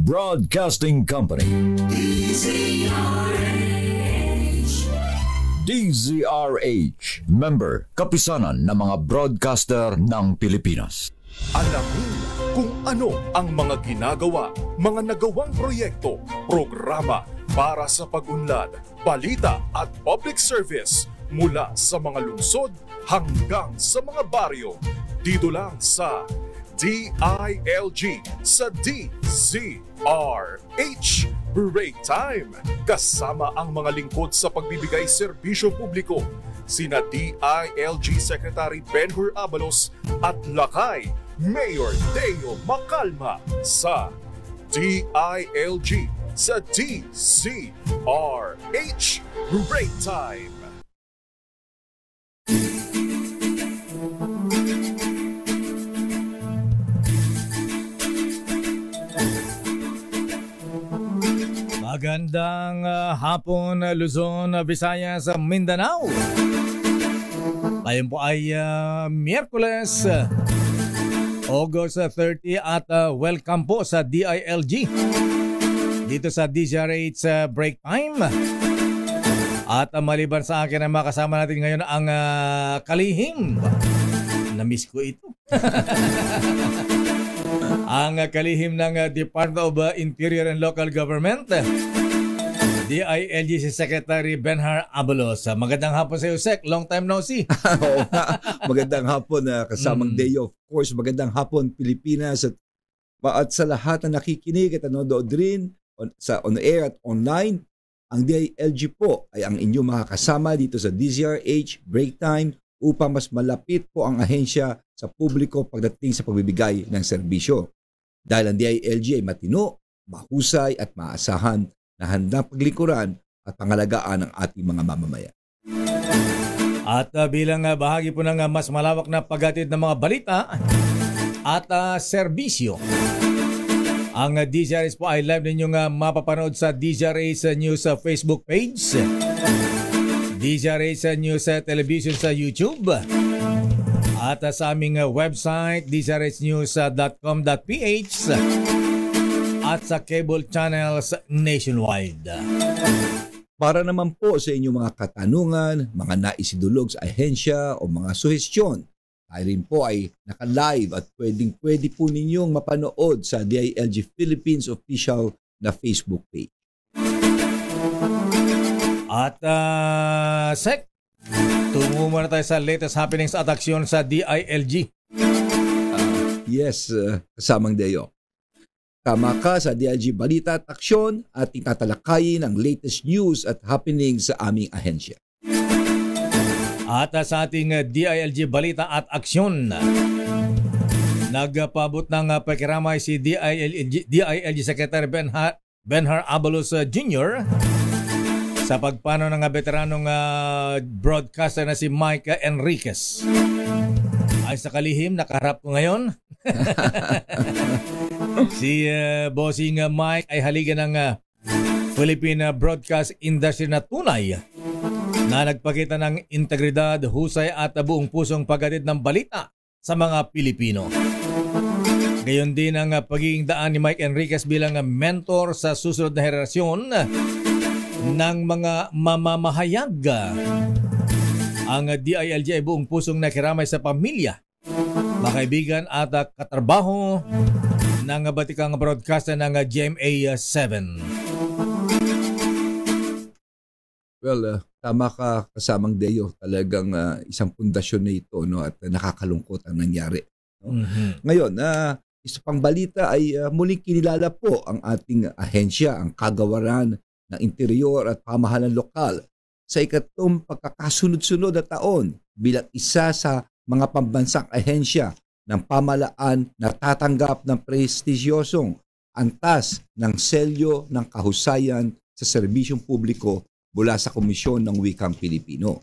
Broadcasting Company. DZRH. Member, kapisanan ng mga broadcaster ng Pilipinas. Alamin kung ano ang mga ginagawa, mga nagawang proyekto, programa para sa pag-unlad, balita at public service mula sa mga lungsod hanggang sa mga baryo. Dito lang sa DILG sa DZRH Break Time. Kasama ang mga lingkod sa pagbibigay serbisyo publiko, sina DILG Secretary Benhur Abalos at Lakay Mayor Deo Macalma sa DILG sa DZRH Break Time. Magandang hapon, Luzon, Visayas, Mindanao. Ngayon po ay Miyerkules, August 30 at welcome po sa DILG dito sa DZRH Break Time. At maliban sa akin na makasama natin ngayon ang kalihim. Na-miss ko ito. Ang kalihim ng Department of Interior and Local Government, DILG si Secretary Benhur Abalos. Magandang hapon sa iyo, Sec. Long time no see. Oo nga. Magandang hapon kasamang day of course. Magandang hapon Pilipinas at sa lahat na nakikinig at nanonood rin sa on-air at online. Ang DILG po ay ang inyong makakasama dito sa DZRH Break Time upang mas malapit po ang ahensya sa publiko pagdating sa pagbibigay ng serbisyo. Dahil ang DILG ay matino, mahusay at maasahan na handang paglikuran at pangalagaan ng ating mga mamamayan. At bilang bahagi po ng mas malawak na paghatid ng mga balita at serbisyo, ang DZRH po ay live ninyong mapapanood sa DZRH News Facebook page, DZRH News Television sa YouTube, at sa aming website dzrhnews.com.ph at sa cable channels nationwide. Para naman po sa inyong mga katanungan, mga naisidulog sa ahensya o mga suhestyon, tayo rin po ay naka-live at pwede po ninyong mapanood sa DILG Philippines official na Facebook page. At Sec, tungo muna tayo sa latest happenings at aksyon sa DILG. Yes, kasamang Deo. Tama ka, sa DILG Balita at Aksyon at tatalakayin ang latest news at happenings sa aming ahensya. At sa ating DILG Balita at Aksyon, nagpabot ng pakiramay si DILG Secretary Benhur Abalos Jr. sa pagpano ng veteranong broadcaster na si Mike Enriquez. Ay sa kalihim, nakaharap ko ngayon. Si Bossing Mike ay haligan ng Philippine Broadcast Industry na tunay na nagpakita ng integridad, husay at buong pusong paghatid ng balita sa mga Pilipino. Gayon din ang pagiging daan ni Mike Enriquez bilang mentor sa susunod na henerasyon ng mga mamamahayag. Ang DILG ay buong pusong nakiramay sa pamilya, mga kaibigan at katrabaho ng batikang broadcaster ng GMA 7. Well, tama ka kasamang Deo. Talagang isang pundasyon na ito, no, at nakakalungkot ang nangyari. No? Ngayon, isa pang balita ay muling kinilala po ang ating ahensya, ang Kagawaran ng Interior at Pamahalaan Lokal sa ikatlong pagkakasunod-sunod na taon bilang isa sa mga pambansang ahensya ng pamahalaan na tatanggap ng prestigyosong antas ng selyo ng kahusayan sa serbisyong publiko mula sa Komisyon ng Wikang Pilipino.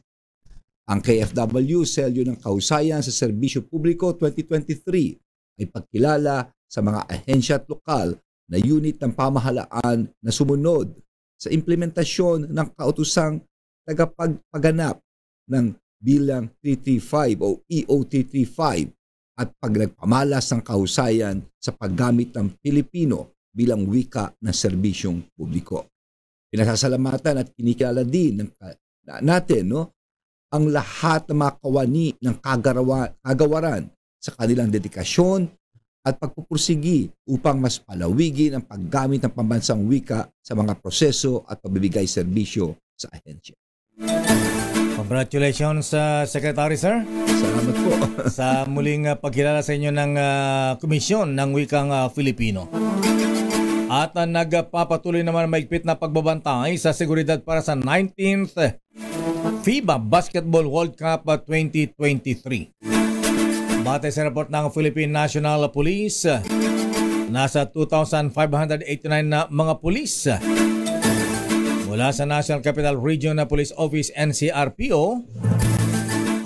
Ang KFW Selyo ng Kahusayan sa Serbisyo Publiko 2023 ay pagkilala sa mga ahensya at lokal na unit ng pamahalaan na sumunod sa implementasyon ng kautusang tagapagpaganap ng bilang 335 o EO 335 at pagnagpamalas ng kahusayan sa paggamit ng Pilipino bilang wika ng serbisyong publiko. Pinasasalamatan at kinikilala din natin ang lahat ng mga kawani ng kagawaran sa kanilang dedikasyon at pagpupursigi upang mas palawigin ang paggamit ng pambansang wika sa mga proseso at pagbibigay serbisyo sa ahensya. Congratulations, Secretary Sir. Salamat po. Sa muling pagkilala sa inyo ng Komisyon ng Wikang Filipino. At nagpapatuloy naman maigpit na pagbabantay sa seguridad para sa 19th FIBA Basketball World Cup 2023. Batay sa report ng Philippine National Police, nasa 2,589 na mga pulis mula sa National Capital Region na Police Office NCRPO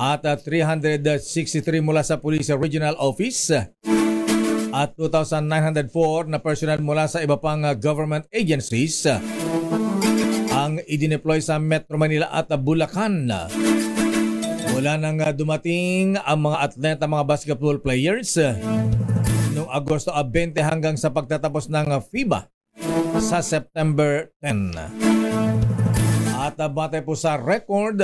at 363 mula sa Police Regional Office at 2,904 na personnel mula sa iba pang government agencies ang idineploy sa Metro Manila at Bulacan. Mula nang dumating ang mga atleta, mga basketball players noong Agosto 20 hanggang sa pagtatapos ng FIBA sa September 10. At batay po sa record,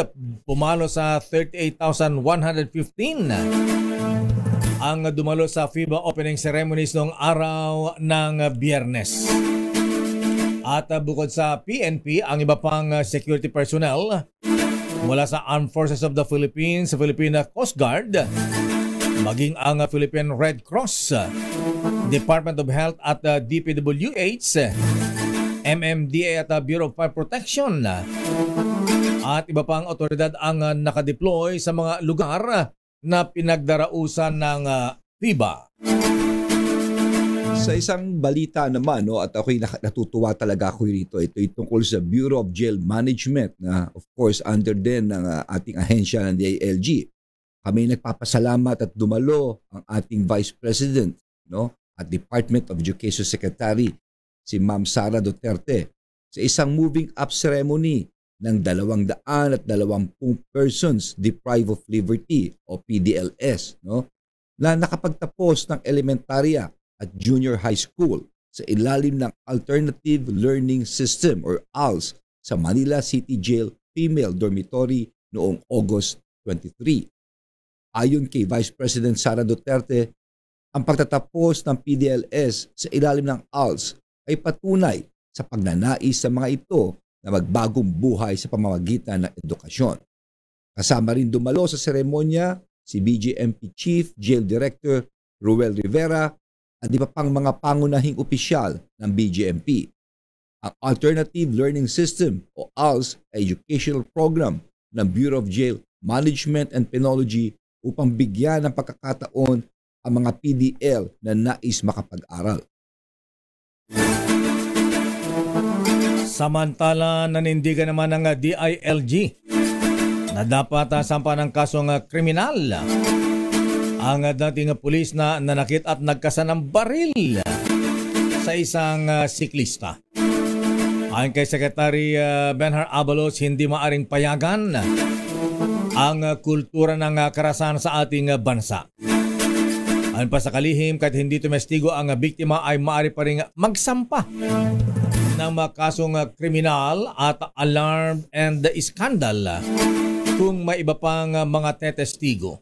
pumalo sa 38,115 ang dumalo sa FIBA opening ceremonies noong araw ng Biyernes. At bukod sa PNP, ang iba pang security personnel mula sa Armed Forces of the Philippines, Philippine Coast Guard, maging ang Philippine Red Cross, Department of Health at DPWH, MMDA at Bureau of Fire Protection at iba pang otoridad ang nakadeploy sa mga lugar na pinagdarausan ng FIBA. Sa isang balita naman, at ako'y natutuwa talaga ako rito, ito tungkol sa Bureau of Jail Management na of course under din ng ating ahensya ng DILG. Kami nagpapasalamat at dumalo ang ating Vice President at Department of Education Secretary, si Ma'am Sara Duterte, sa isang moving up ceremony ng 220 persons deprived of liberty o PDLS na nakapagtapos ng elementarya at junior high school sa ilalim ng Alternative Learning System or ALS sa Manila City Jail Female Dormitory noong August 23. Ayon kay Vice President Sara Duterte, ang pagtatapos ng PDLS sa ilalim ng ALS ay patunay sa pagnanais sa mga ito na magbagong buhay sa pamamagitan ng edukasyon. Kasama rin dumalo sa seremonya si BJMP Chief Jail Director Ruel Rivera at iba pang mga pangunahing opisyal ng BJMP. Ang Alternative Learning System o ALS ay educational program ng Bureau of Jail Management and Penology upang bigyan ng pagkakataon ang mga PDL na nais makapag-aral. Samantala, nanindigan naman ng DILG na dapat sampa ng kasong kriminal ang dating pulis na nanakit at nagkasa ng baril sa isang siklista. Ayon kay Secretary Benhar Abalos, hindi maaring payagan ang kultura ng karahasan sa ating bansa. Ayon pa sa kalihim, kahit hindi tumestigo ang biktima ay maaari pa rin magsampa ng mga kasong kriminal at alarm and scandal kung may iba pang mga tetestigo.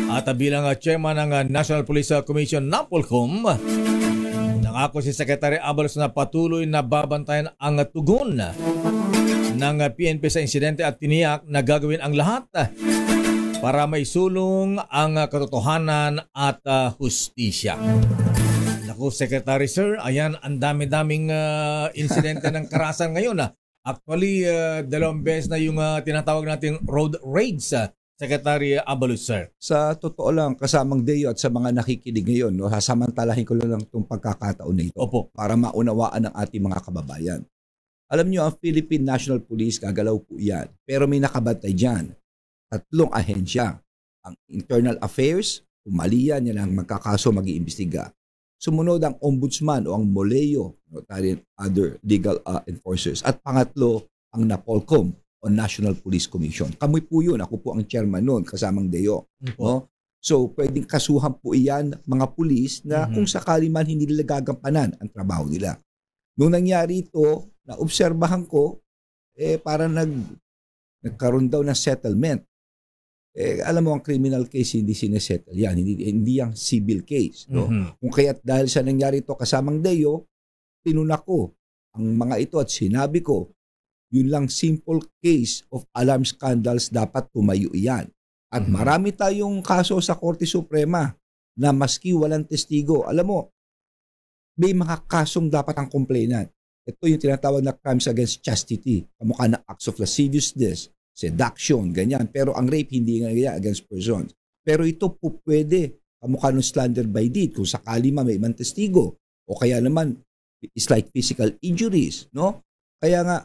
At bilang chairman ng National Police Commission NAPOLCOM, nangako si Secretary Abalos na patuloy na babantayan ang tugon ng PNP sa insidente at tiniyak na gagawin ang lahat para maisulong ang katotohanan at hustisya. Naku, Secretary Sir, ayan, ang dami-daming insidente ng karahasan ngayon. Actually, 2 beses na yung tinatawag nating road rage, Secretary Abalos, sir. Sa totoo lang, kasamang Deo at sa mga nakikinig ngayon, sasamantalahin ko lang itong pagkakataon na ito. Opo. Para maunawaan ng ating mga kababayan. Alam nyo, ang Philippine National Police, gagalaw po yan. Pero may nakabantay dyan. 3 ahensya. Ang Internal Affairs, kung mali yan ang magkakaso, mag-iimbestiga. Sumunod ang Ombudsman o ang MOLEO, other legal enforcers. At pangatlo, ang NAPOLCOM o National Police Commission. Kami po yun. Ako po ang chairman noon, kasamang Deo. Mm-hmm. So, pwedeng kasuhan po iyan mga pulis na kung sakali man hindi nila gagampanan ang trabaho nila. Nung nangyari ito, naobserbahan ko, parang nagkaroon daw ng settlement. Alam mo, ang criminal case hindi sinesettle yan. Hindi yung civil case. No? Kung kaya't dahil sa nangyari ito kasamang Deo, tinunak ko ang mga ito at sinabi ko, yun lang simple case of alarm scandals, dapat tumayo yan. At marami tayong kaso sa Korte Suprema na maski walang testigo. Alam mo, may mga kasong dapat ang complainant. Ito yung tinatawag na crimes against chastity. Kamukha na acts of lasciviousness, seduction, ganyan. Pero ang rape hindi nga ganyan against persons. Pero ito po pwede. Kamukha ng slander by deed. Kung sakali may ibang testigo. O kaya naman, it's like physical injuries. No? Kaya nga,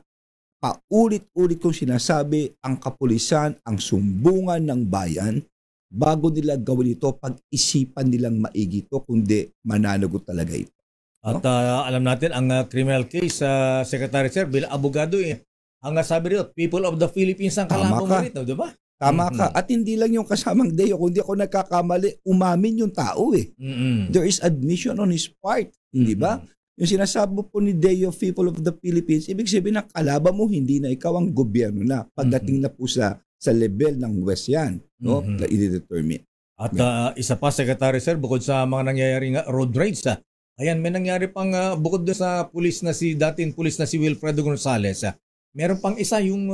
paulit-ulit kong sinasabi, ang kapulisan, ang sumbungan ng bayan, bago nila gawin ito, pag-isipan nilang maigi ito, kundi mananagot talaga ito. At alam natin, ang criminal case, Secretary Sir, bilang abogado, ang sabi rito, people of the Philippines ang kalaban mo rito, di ba? Tama ka. At hindi lang yung kasamang Deo, kundi ako nagkakamali, umamin yung tao There is admission on his part, hindi ba? Yung sinasabi po ni Deo, people of the Philippines, ibig sabihin na kalaban mo, hindi na ikaw ang gobyerno na. Pagdating na po sa level ng West yan, no? Na i-determine. At isa pa, Secretary Sir, bukod sa mga nangyayaring road rage, ayan, may nangyari pang bukod doon sa dating pulis na si Wilfredo Gonzales, meron pang isa, yung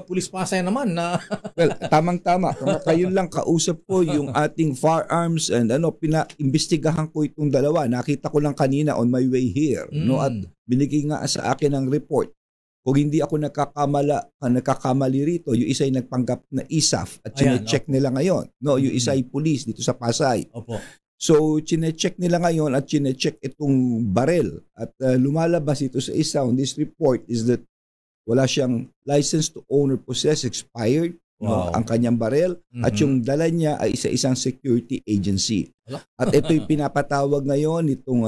pulis Pasay naman na... Well, tamang-tama. Kayo lang kausap ko yung ating firearms and pinaimbestigahan ko itong dalawa. Nakita ko lang kanina on my way here. No? At binigay nga sa akin ang report. Kung hindi ako nagkakamali rito, yung isa ay nagpanggap na ISAF at chine-check nila ngayon. No? Yung isa ay pulis dito sa Pasay. Opo. So, chine-check nila ngayon at chine-check itong barel. At lumalabas ito sa isa on this report is that wala siyang license to own or possess, expired, no, ang kanyang barel. At yung dala niya ay isa-isang security agency. At ito yung pinapatawag ngayon itong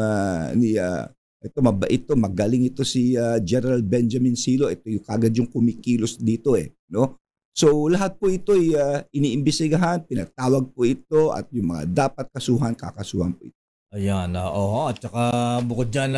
magaling ito si General Benjamin Silo. Ito yung kagad yung kumikilos dito no? So lahat po ito ay iniimbestigahan, pinatawag po ito at yung mga dapat kakasuhan po ito. Ayan, at saka bukod dyan,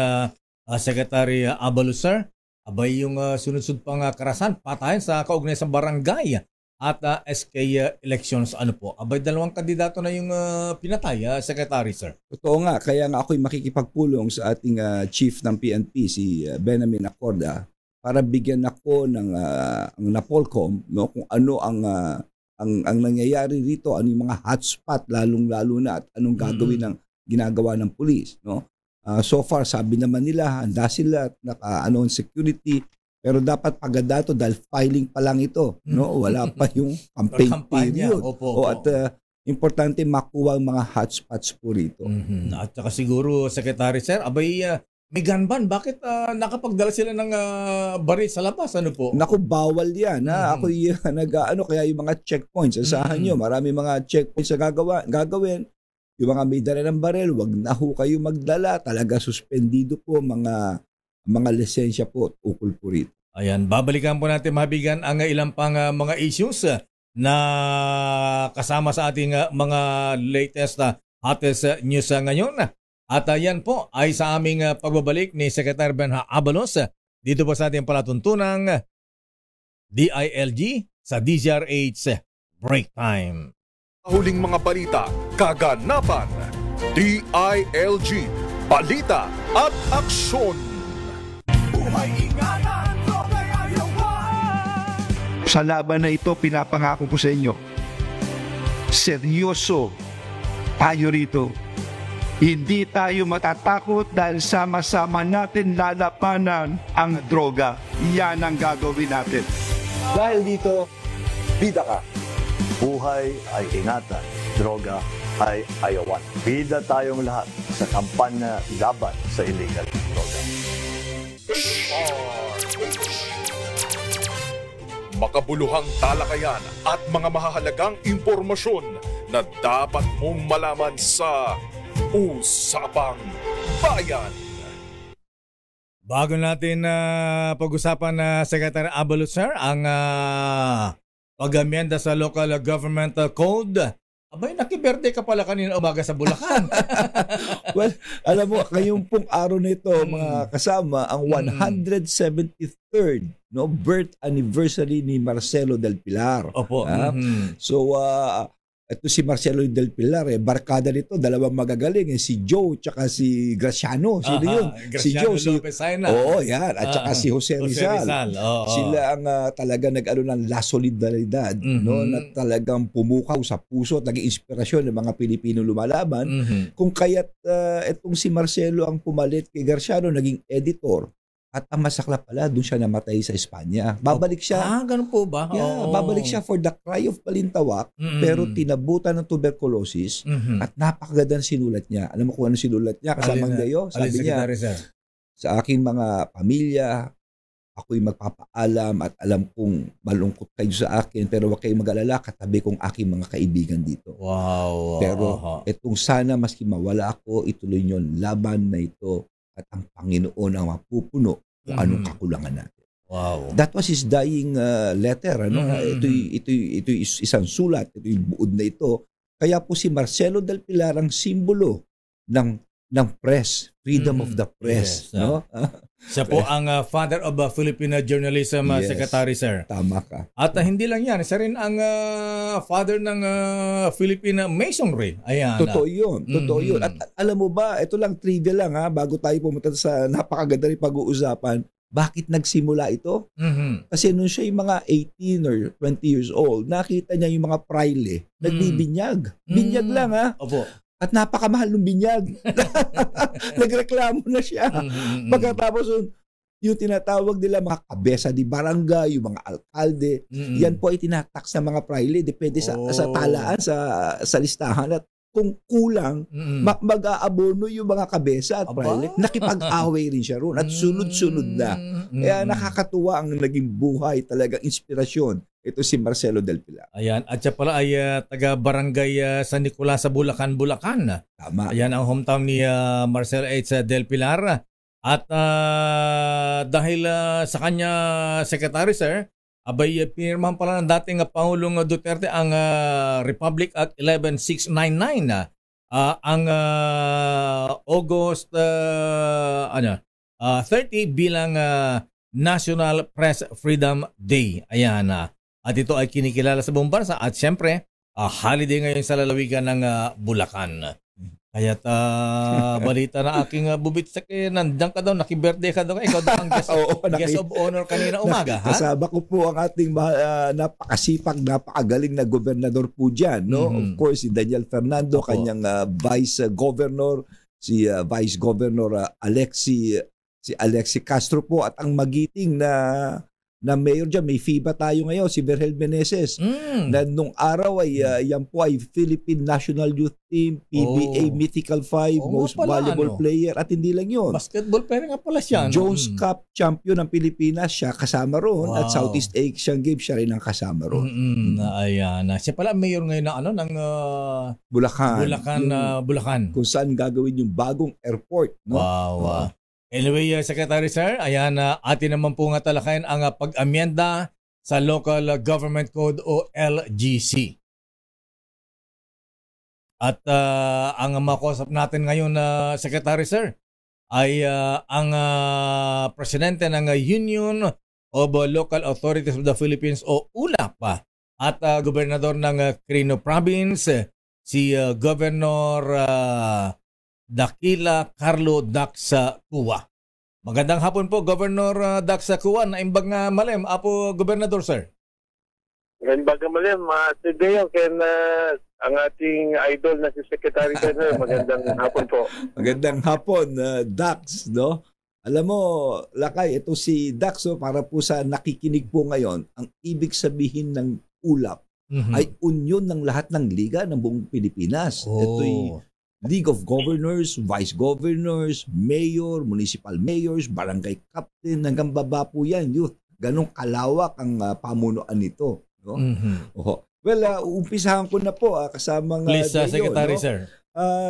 Secretary Abalos, sir, abay yung sunod-sunod pang karasan, patayan sa kaugnay sa barangay at SK elections, abay dalawang kandidato na yung pinatay, Secretary, sir. Totoo nga, kaya nga ako'y makikipagpulong sa ating chief ng PNP, si Benamin Acorda, para bigyan ako ng Napolcom, no, kung ano ang nangyayari rito, ano yung mga hotspot lalong-lalo na at anong gagawin ng ginagawa ng pulis, no? So far, sabi naman nila, handa sila at naka-on security, pero dapat pagadato dahil filing pa lang ito, no? Wala pa yung campaign period. Opo. At importante makuha ang mga hotspots po rito. At saka siguro, Secretary Sir, abay may gun ban. Bakit nakapagdala sila ng baril sa labas? Naku, bawal yan. Ako'y kaya yung mga checkpoints, asahan nyo, marami mga checkpoints na gagawin. Yung mga may dala ng baril, wag na ho kayo magdala. Talaga suspendido po mga lisensya po ukol po rito. Ayan, babalikan po natin mabigan ang ilang pang mga issues na kasama sa ating mga latest hottest news ngayon. At yan po ay sa aming pagbabalik ni Secretary Benha Abalos dito po sa ating palatuntunang DILG sa DZRH Break Time. Huling mga balita, kaganapan, DILG, balita at aksyon. Sa laban na ito, pinapangako ko sa inyo, seryoso tayo rito. Hindi tayo matatakot dahil sama-sama natin lalapanan ang droga. Yan ang gagawin natin. Dahil dito, bida ka. Buhay ay ingatan, droga ay ayawan. Bida tayong lahat sa kampanya laban sa illegal droga. Makabuluhang talakayan at mga mahahalagang impormasyon na dapat mong malaman sa Usapang Bayan. Bago natin pag-usapan Secretary Abalos, sir, ang pag-amyenda sa Local Government Code Abay, nakiberde ka pala kanina umaga sa Bulacan. Well, alam mo, ngayong pong araw nito, mga kasama, ang 173rd birth anniversary ni Marcelo del Pilar. Opo. So, ito si Marcelo del Pilar, barkada nito, dalawang magagaling, si Joe tsaka si Graciano. Sino yun? Si Joe. Lopez Saina. Oo, yan. At tsaka si Jose Rizal. Sila ang talaga nag-ano ng La Solidaridad, na talagang pumukaw sa puso at naging inspirasyon ng mga Pilipino lumalaban. Kung kaya't itong si Marcelo ang pumalit kay Graciano, naging editor. At ang masaklap pala, doon siya namatay sa Espanya. Babalik siya. Ganun po ba? Yeah, babalik siya for the cry of Balintawak, pero tinabutan ng tuberculosis at napakagandang sinulat niya. Alam mo kung ano sinulat niya? Kasamang gayo, sabi niya, sa aking mga pamilya, ako'y magpapaalam at alam kong malungkot kayo sa akin, pero huwag kayong mag-alala, katabi kong aking mga kaibigan dito. Wow. Pero itong sana, maski mawala ako, ituloy niyo ang laban na ito at ang Panginoon ang mapupuno kung anong kakulangan natin. Wow. That was his dying letter. Ito'y isang sulat, ito'y buod na ito. Kaya po si Marcelo del Pilar ang simbolo ng press, freedom of the press. Yes, siya po ang father of Filipino journalism, Secretary, sir. Tama ka. At hindi lang yan, siya rin ang father ng Filipino Masonry. Ayan. Totoo yun. Totoo yun. At alam mo ba, ito lang trivia lang bago tayo pumunta sa napakaganda rin pag-uusapan, bakit nagsimula ito? Kasi nung siya yung mga 18 or 20 years old, nakita niya yung mga praile, nagbibinyag. Binyag lang Opo. At napakamahal ng binyag. Nagreklamo na siya. Pagkatapos yung tinatawag nila mga kabesa di barangay, yung mga alkalde, yan po ay tinatax ng mga praile. Depende sa talaan, sa listahan. At kung kulang, mag-aabono yung mga kabesa at praile. Nakipag-away rin siya roon. At sunod-sunod na. Kaya nakakatuwa ang naging buhay, talagang inspirasyon. Ito si Marcelo del Pilar. Ayan. At siya pala ay taga-barangay San Nicolas sa Bulacan, Bulacan. Tama. Ayan ang hometown ni Marcelo H. del Pilar. At dahil sa kanya, Secretary, sir, abay pinirmahan pala ng dating Pangulong Duterte ang Republic Act 11699 ang August 30 bilang National Press Freedom Day. Ayan. At ito ay kinikilala sa buong bansa at siyempre holiday ngayon sa lalawigan ng Bulacan. Kaya't balita na aking bubitsak nandiyan ka daw, nakibirthday ka daw. Ikaw daw ang guest of honor kanina umaga. Kasama ko po ang ating napakasipag, napakagaling na gobernador po dyan. No? Of course, si Daniel Fernando, kanyang Vice Governor, si Vice Governor Alexi Castro po, at ang magiting na mayor dyan, may FIBA tayo ngayon, si Berhel Meneses. Na nung araw ay yan po ay Philippine National Youth Team, PBA Mythical 5, Most Valuable Player, at hindi lang yun. Basketball player nga pala siya. Jones Cup champion ng Pilipinas, siya kasama ron. At Southeast Asian Games, siya rin ang kasama ron. Ayan. Siya pala mayor ngayon ng Bulacan. Bulacan. Kung saan gagawin yung bagong airport. No? Wow. Anyway, Secretary, sir, ayan, atin naman po nga talakayan ang pag-amyenda sa Local Government Code o LGC. At ang makausap natin ngayon, Secretary, sir, ay ang presidente ng Union of Local Authorities of the Philippines o ULAP at gobernador ng Quirino Province, si Governor Dakila Carlo Daxa Cua. Magandang hapon po, Governor Daxa Cua. Naimbag nga malim. Apo, Gobernador, sir. Naimbag nga malim. Today, ang ating idol na si Secretary General. Magandang hapon po. Magandang hapon, Dax. No? Alam mo, Lakay, ito si Dax, para po sa nakikinig po ngayon, ang ibig sabihin ng ULAP ay union ng lahat ng liga ng buong Pilipinas. Ito'y League of Governors, Vice Governors, Mayor, Municipal Mayors, Barangay Captain, hanggang baba po yan, youth. Ganong kalawak ang pamunuan nito. No? Well, umpisahan ko na po kasama Please, Secretary, sir.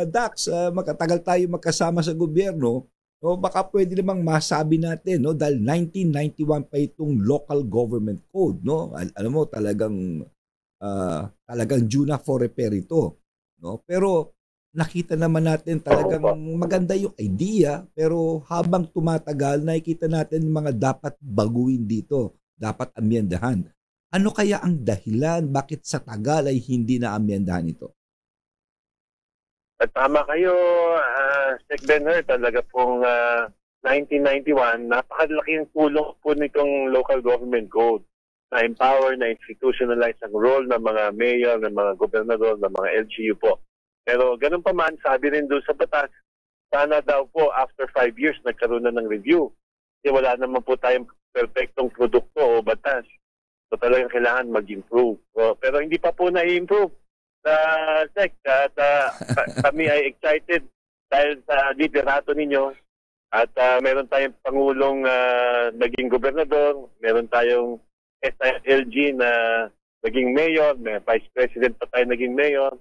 Dax, magkatagal tayo magkasama sa gobyerno. No, baka pwede namang masabi natin, no, dahil 1991 pa itong Local Government Code. No? Alam mo, talagang talagang due na for repair ito, no? Pero nakita naman natin talagang maganda yung idea, pero habang tumatagal nakikita natin mga dapat baguhin dito, dapat amyendahan. Ano kaya ang dahilan bakit sa tagal ay hindi na amyendahan ito? At tama kayo, Sec. Benher, talaga pong 1991, napakalaking tulong po nitong local government code na empower, na institutionalize ang role ng mga mayor, ng mga gobernador, ng mga LGU po. Pero ganun pa man, sabi rin doon sa batas, sana daw po after 5 years nagkaroon na ng review. Kasi wala naman po tayong perfectong produkto o batas. So talagang kailangan mag-improve. So, pero hindi pa po na-improve sa SEC. At kami ay excited dahil sa liderato ninyo. At meron tayong Pangulong naging gobernador, meron tayong SILG na naging mayor, may Vice President pa tayo naging mayor.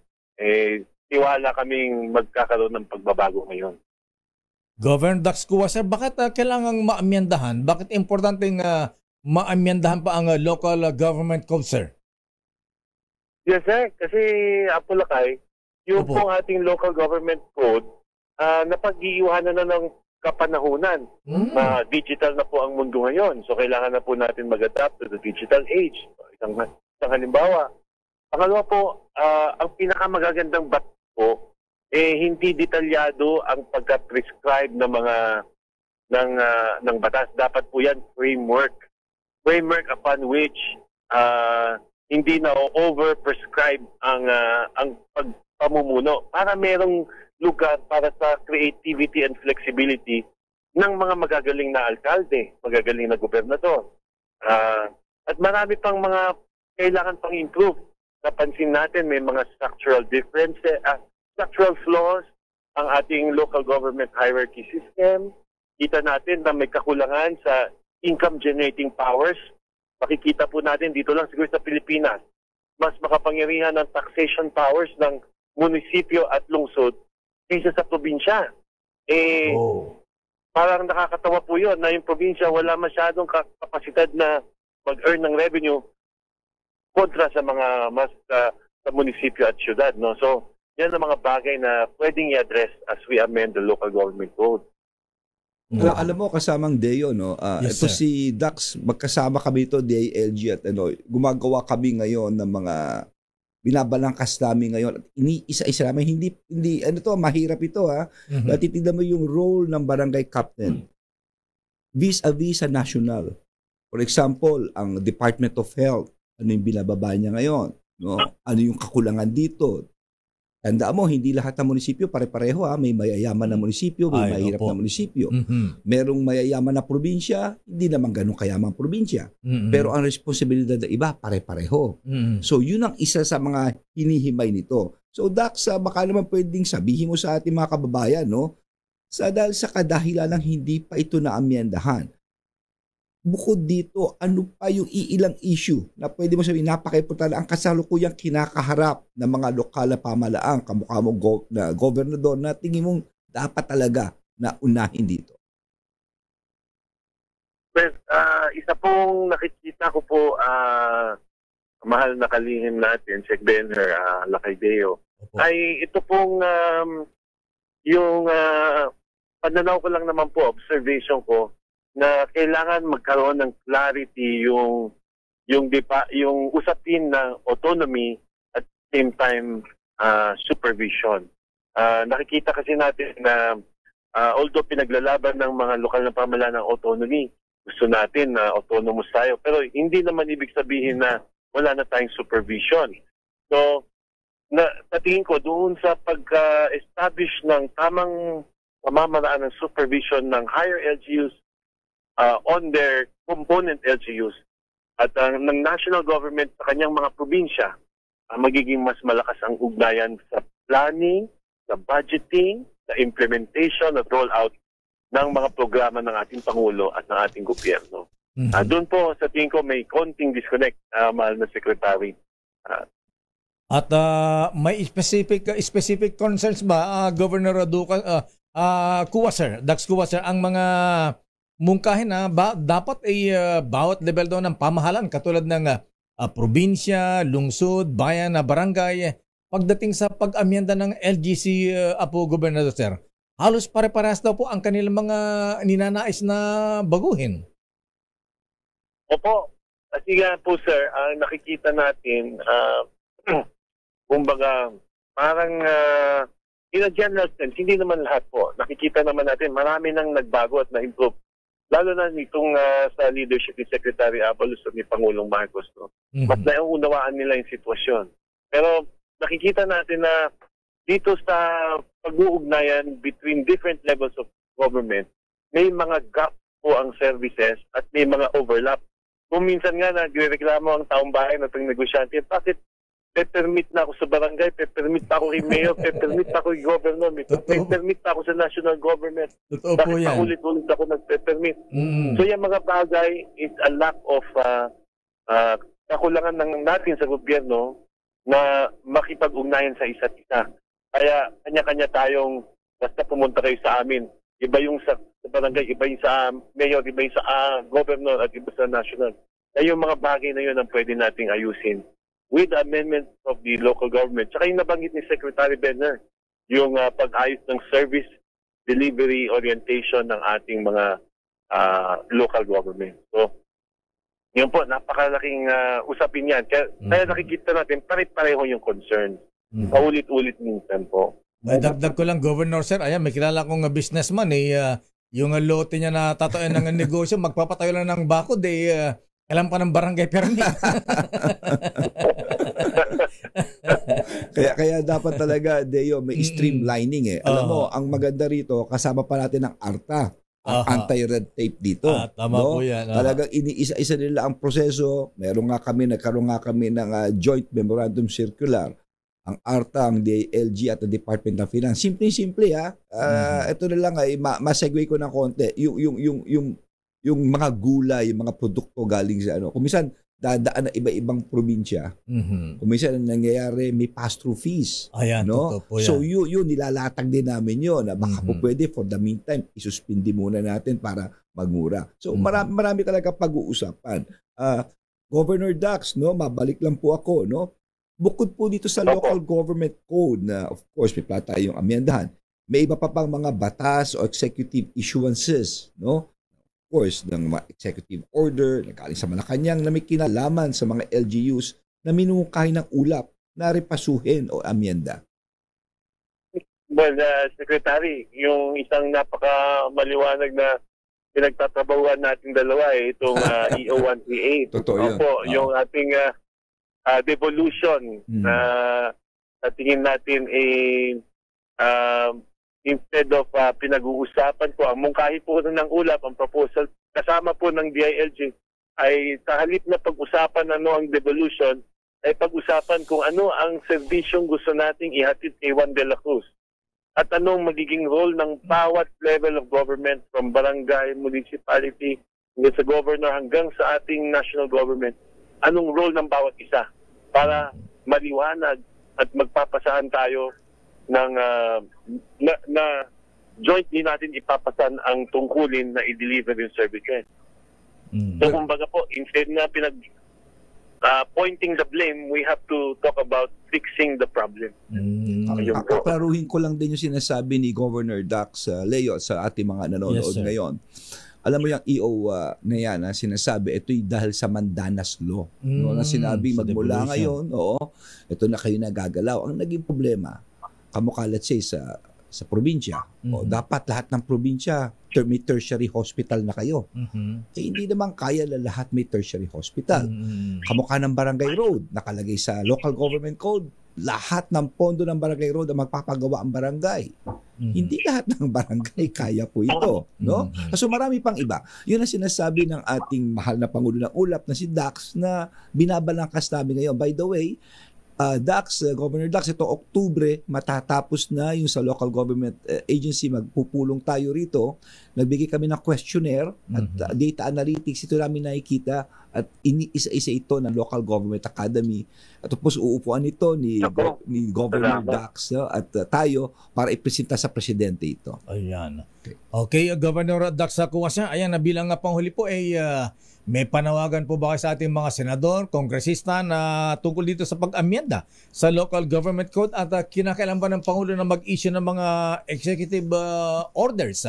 Tiwala kaming magkakaroon ng pagbabago ngayon. Governor Dax Cuasa, bakit kailangang maamyendahan? Bakit importanteng maamyendahan pa ang local government code, sir? Yes, sir. Kasi, Apulakay, yung pong ating local government code, napag-iiwanan na ng kapanahunan. Digital na po ang mundo ngayon. So, kailangan na po natin mag-adapt to the digital age. Isang halimbawa. Pangalawa po, ang pinakamagagandang batas po, hindi detalyado ang pagka-prescribe ng mga ng batas. Dapat po yan framework upon which hindi na over-prescribe ang pagpamumuno para merong lugar para sa creativity and flexibility ng mga magagaling na alkalde, magagaling na gobernador. At marami pang mga kailangan pang improve. Napansin natin may mga structural differences, structural flaws ang ating local government hierarchy system. Kita natin na may kakulangan sa income generating powers. Makikita po natin dito lang siguro sa Pilipinas, mas makapangyarihan ng taxation powers ng munisipyo at lungsod kaysa sa probinsya. Parang nakakatawa po yun na yung probinsya wala masyadong kapasidad na mag-earn ng revenue kontra sa mga mas sa munisipyo at syudad. No? So, yan ang mga bagay na pwedeng i-address as we amend the local government code. Alam mo, kasamang Deo, no? Yes, ito sir. si Dax, magkasama kami ito, DILG, at gumagawa kami ngayon ng mga binabalangkas namin ngayon. Isa-isa namin, hindi, mahirap ito, ha? Titignan mo yung role ng barangay captain vis-a-vis sa national. For example, ang Department of Health, ano yung binababa niya ngayon? No? Ano yung kakulangan dito? Tandaan mo, hindi lahat ng munisipyo pare-pareho. May mayayaman na munisipyo, may mahirap na munisipyo. Merong mayayaman na probinsya, hindi naman ganun kayamang probinsya. Pero ang responsibilidad ng iba, pare-pareho. So yun ang isa sa mga hinihimay nito. So Dax, baka naman pwedeng sabihin mo sa ating mga kababayan, no? Dahil sa kadahilan ng hindi pa ito na-amyendahan. Bukod dito, ano pa yung iilang issue na pwede mo sabihin napaka-importante ang kasalukuyang kinakaharap ng mga lokal na pamalaan, kamukha mo na gobernador na tingin mong dapat talaga na unahin dito? Well, isa pong nakikita ko po, mahal na kalihim natin, Sec. Benher, Lakay Deo, ay ito pong yung pananaw ko lang naman po, observation ko, na kailangan magkaroon ng clarity yung usapin ng autonomy at same time supervision. Nakikita kasi natin na although pinaglalaban ng mga lokal na pamahalaan ng autonomy, gusto natin na autonomous tayo, pero hindi naman ibig sabihin na wala na tayong supervision. So, sa tingin ko doon sa pag-establish ng tamang pamamaraan ng supervision ng higher LGUs on their component LGUs at ng national government sa kanyang mga probinsya, magiging mas malakas ang ugnayan sa planning, sa budgeting, sa implementation at rollout ng mga programa ng ating Pangulo at ng ating gobyerno. Doon po sa tingin ko may konting disconnect, mahal na Secretary. At may specific concerns ba, Governor Cuasa, Dax Cuasa, ang mga mungkahin na dapat ay bawat level daw ng pamahalaan katulad ng probinsya, lungsod, bayan na barangay pagdating sa pag-amyenda ng LGC Apo Gobernador Sir? Halos pare-parehas daw po ang kanilang mga ninanais na baguhin. Opo. Kasi nga po sir, nakikita natin, kumbaga, parang in a general sense, hindi naman lahat po. Nakikita naman natin, marami nang nagbago at na-improve. Lalo na nitong sa leadership ni Secretary Abalos at ni Pangulong Marcos. No? Mas naiunawaan nila yung sitwasyon. Pero nakikita natin na dito sa pag-uugnayan between different levels of government, may mga gap po ang services at may mga overlap. Kung minsan nga nagreklamo ang taong bahay na itong negosyante, bakit pe-permit na ako sa barangay, pe-permit pa ako kay mayor, pe-permit pa ako kay governor, pe-permit pa ako sa national government. Totoo po bakit yan. paulit-ulit ako nagpe-permit? So yung mga bagay is a lack of kakulangan ng natin sa gobyerno na makipag-ugnayan sa isa't isa. Kaya kanya-kanya tayong basta pumunta kayo sa amin. Iba yung sa barangay, iba yung sa mayor, iba yung sa governor at iba sa national. Kaya yung mga bagay na yun ang pwede nating ayusin with the amendment of the local government. Tsaka yung nabanggit ni Secretary Benner, yung pag-ayos ng service delivery orientation ng ating mga local government. So, yun po, napakalaking usapin yan. Kaya nakikita natin, pare-pareho yung concern. Paulit-ulit minsan po. Dagdag ko lang, Governor Sir, ayan, may kilala kong businessman, yung lote niya na tatayo ng negosyo, magpapatayo lang ng bakod, alam pa ng barangay permit. kaya dapat talaga, Deo, may streamlining Alam mo, ang maganda rito, kasama pa natin ang ARTA, ang anti-red tape dito. Tama po yan. Talagang iniisa-isa nila ang proseso. Nagkaroon nga kami ng joint memorandum circular. Ang ARTA, ang DILG at ang Department of Finance. Simple-simple ito na lang ma-segue ko ng konti. Yung mga gulay, yung mga produkto galing sa Kung minsan dadaan na iba-ibang probinsya. Kung minsan nangyayari may pass-through fees. Ayan, no? po yan. So yun nilalatag din namin yun. Baka po pwede for the meantime isuspindi muna natin para magmura. So marami talaga pag-uusapan. Governor Dax, no, mabalik lang po ako, no. Bukod po dito sa local government code na of course may pala tayong amyendahan, may iba pa pang mga batas o executive issuances, no? Of course, ng mga executive order na galing sa Malacanang na may kinalaman sa mga LGUs na minungkahi ng ulap na repasuhin o amyenda. Well, Secretary, yung isang napaka-maliwanag na pinagtatrabahuan nating dalawa itong EO138. Totoo yun. Opo, yung ating devolution na tingin natin instead of pinag-uusapan po, ang mungkahi po ng ulap, ang proposal kasama po ng DILG ay sa halip na pag-usapan ang devolution, ay pag-usapan kung ano ang serbisyong gusto nating ihatid kay Juan de la Cruz at anong magiging role ng bawat level of government from barangay, municipality, hanggang sa governor hanggang sa ating national government. Anong role ng bawat isa para maliwanag at magpapasahan tayo ng na jointly natin ipapasan ang tungkulin na i-deliver yung services. So kumbaga po, instead na pointing the blame, we have to talk about fixing the problem. Paruhin ko lang din yung sinasabi ni Governor Dax Leo sa ating mga nanonood ngayon. Alam mo yung EO na yan, sinasabi, ito'y dahil sa Mandanas Law. No, na sinabi, magmula ngayon, ito na kayo nagagalaw. Ang naging problema, kamukha let's say sa probinsya, dapat lahat ng probinsya may tertiary hospital na kayo. Hindi naman kaya na lahat may tertiary hospital. Kamukha ng barangay road, nakalagay sa local government code, lahat ng pondo ng barangay road ang magpapagawa ang barangay. Hindi lahat ng barangay kaya po ito, no? So marami pang iba. Yun ang sinasabi ng ating mahal na Pangulo ng Ulap na si Dax na binabalangkas namin ngayon. By the way, Governor Dax, ito Oktubre, matatapos na yung sa local government agency, magpupulong tayo rito nagbigay kami ng questionnaire at data analytics. Ito namin nakikita at isa-isa ito ng Local Government Academy. At tapos uupuan ito ni Governor Dax at tayo para ipresenta sa presidente ito. Ayan. Okay, Governor Dax Kuwasa, ayan, bilang panghuli po may panawagan po ba kayo sa ating mga senador, kongresista na tungkol dito sa pag-amyenda sa Local Government Code at kinakailangan ba ng Pangulo na mag-issue ng mga executive orders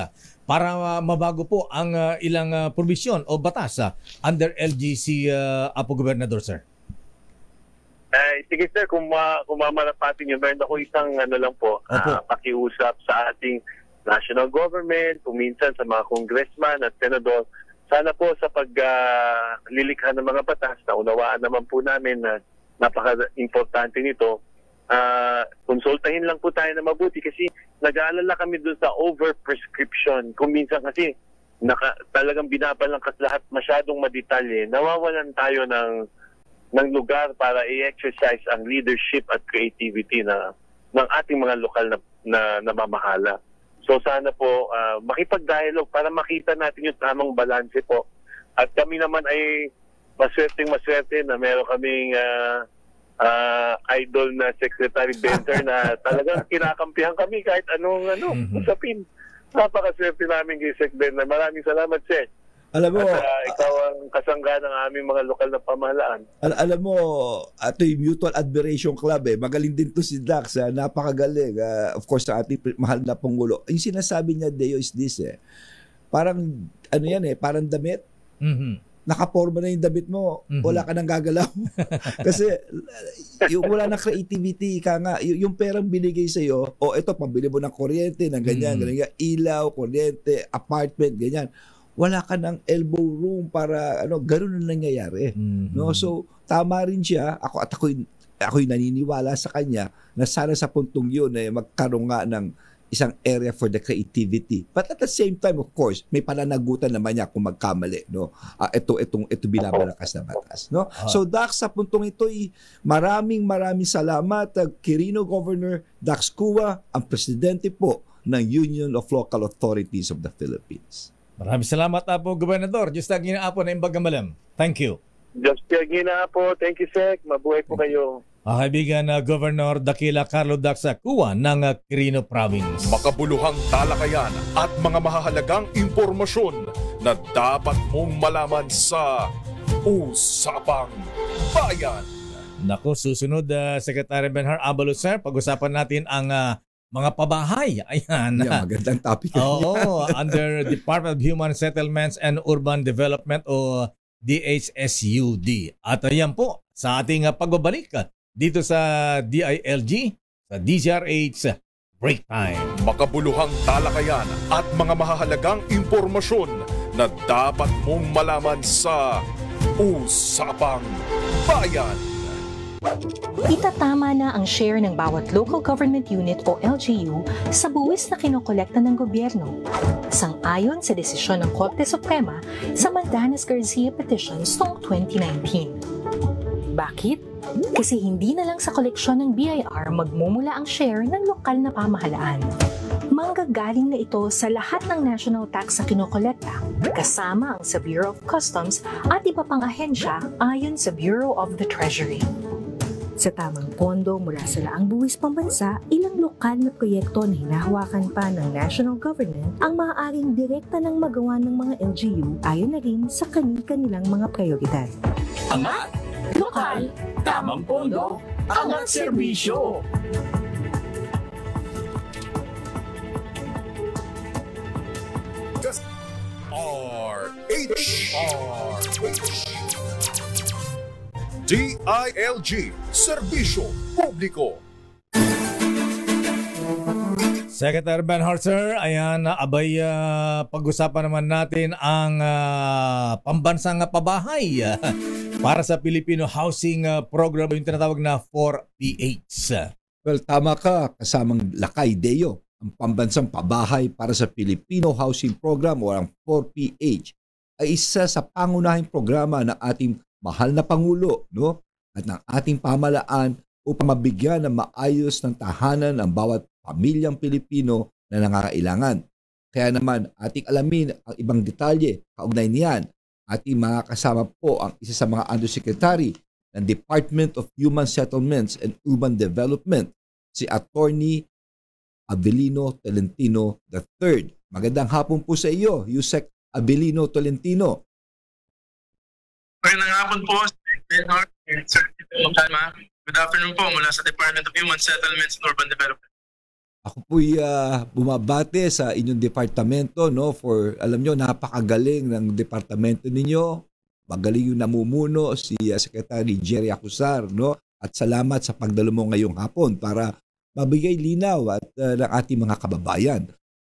para mabago po ang ilang provision o batas under LGC, Apo Gobernador, sir? Sige sir, kung mamalapatin nyo, meron ako isang lang po, pakiusap sa ating national government, kung minsan sa mga congressman at senador. Sana po sa paglilikha ng mga batas, na unawaan naman po namin na napaka-importante nito, konsultahin lang po tayo na mabuti kasi nag-aalala kami dun sa over-prescription. Kung minsan kasi talagang binabalangkas lahat masyadong madetalye, nawawalan tayo ng lugar para i-exercise ang leadership at creativity ng ating mga lokal na namamahala. So sana po makipag-dialogue para makita natin yung tamang balanse po. At kami naman ay maswerte na meron kaming idol na Secretary Benter na talagang kinakampihan kami kahit anong usapin. Napakaswerte namin kay Sec Ben. Maraming salamat, Sec. Alam mo, ikaw ang kasangga ng aming mga lokal na pamahalaan. Alam mo, ito yung Mutual Admiration Club Magaling din to si Dax, napakagaling. Of course, sa ating mahal na Pangulo. Yung sinasabi niya, Deo, is this parang, parang damit. Nakaporma na yung damit mo, wala ka nang gagalaw. Kasi, yung wala na creativity, yung perang binigay sa'yo, ito, pambili mo ng kuryente, ng ganyan, ilaw, kuryente, apartment, ganyan. Wala ka ng elbow room para ganoon na nangyayari. No? So tama rin siya. Ako'y naniniwala sa kanya na sana sa puntong yun magkaroon nga ng isang area for the creativity. But at the same time, of course, may pananagutan naman niya kung magkamali, no? Ito binabalakas na batas, no? So Dax, sa puntong ito, maraming salamat Quirino Governor Dax Cua, ang presidente po ng Union of Local Authorities of the Philippines. Maraming salamat po, Gobernador. Diyos tag ginaapo na imbag malam. Thank you. Diyos tag ginaapo. Thank you, Sec. Mabuhay po kayo. Kaibigan na Governor Dakila Carlo Dax Cua ng Quirino Province. Makabuluhang talakayan at mga mahahalagang impormasyon na dapat mong malaman sa Usapang Bayan. Naku, susunod, Secretary Benhar Abalo, sir, pag-usapan natin ang mga pabahay. Ayan. Yeah, magandang topic. Oo, under Department of Human Settlements and Urban Development o DHSUD. At ayan po, sa ating pagbabalik dito sa DILG, sa DZRH Break Time. Makabuluhang talakayan at mga mahahalagang impormasyon na dapat mong malaman sa Usapang Bayan. Itatama na ang share ng bawat local government unit o LGU sa buwis na kinokolekta ng gobyerno, sang-ayon sa desisyon ng Korte Suprema sa Mandanas-Garcia Petitions noong 2019. Bakit? Kasi hindi na lang sa koleksyon ng BIR magmumula ang share ng lokal na pamahalaan. Manggagaling na ito sa lahat ng national tax sa kinokolekta, kasama ang sa Bureau of Customs at iba pang ahensya ayon sa Bureau of the Treasury. Sa tamang pondo mula sa laang buwis pambansa, ilang lokal na proyekto na hinahawakan pa ng national government ang maaaring direkta ng magawa ng mga LGU ayon na rin sa kanilang mga prioridad. Angat! Lokal! Tamang pondo! Angat serbisyo! DILG, Serbisyo Publiko. Secretary Benhar, sir, ayan, pag-usapan naman natin ang pambansang pabahay para sa Filipino Housing Program, yung tinatawag na 4PH. Well, tama ka, kasamang Lakay Deo, ang pambansang pabahay para sa Filipino Housing Program o ang 4PH ay isa sa pangunahing programa ng ating mahal na Pangulo, no? At ng ating pamahalaan upang mabigyan ng maayos ng tahanan ang bawat pamilyang Pilipino na nangangailangan. Kaya naman, ating alamin ang ibang detalye kaugnay niyan. Ating mga kasama po ang isa sa mga undersecretary ng Department of Human Settlements and Urban Development, si Attorney Avelino Tolentino III. Magandang hapon po sa iyo, Yusek Avelino Tolentino. Magandang hapon po, Sir Kalma. Good afternoon po mula sa Department of Human Settlements and Urban Development. Ako po'y bumabate sa inyong departamento, no, for, alam nyo, napakagaling ng departamento ninyo. Magaling yung namumuno si Secretary Jerry Acusar, no? At salamat sa pagdalo mo ngayong hapon para mabigay linaw at ng ating mga kababayan.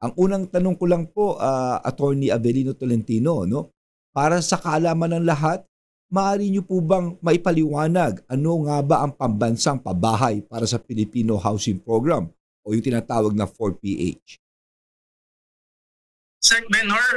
Ang unang tanong ko lang po, Attorney Avelino Tolentino, no? Para sa kaalaman ng lahat, maaari niyo po bang maipaliwanag ano nga ba ang pambansang pabahay para sa Filipino Housing Program o yung tinatawag na 4PH? Sec. Benhor,